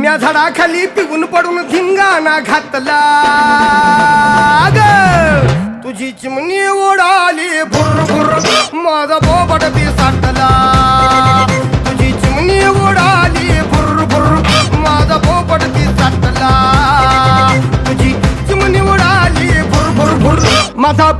म्या झाडाखाली पिऊन पडून धिंगाणा घातला ग तुझी चिमणी उडाली भुर भुर माझा बोबड बी साठला तुझी चिमणी उडाली भुर भुर माझा बोबड बी साठला तुझी चिमणी उडाली भुर भुर भुर माझा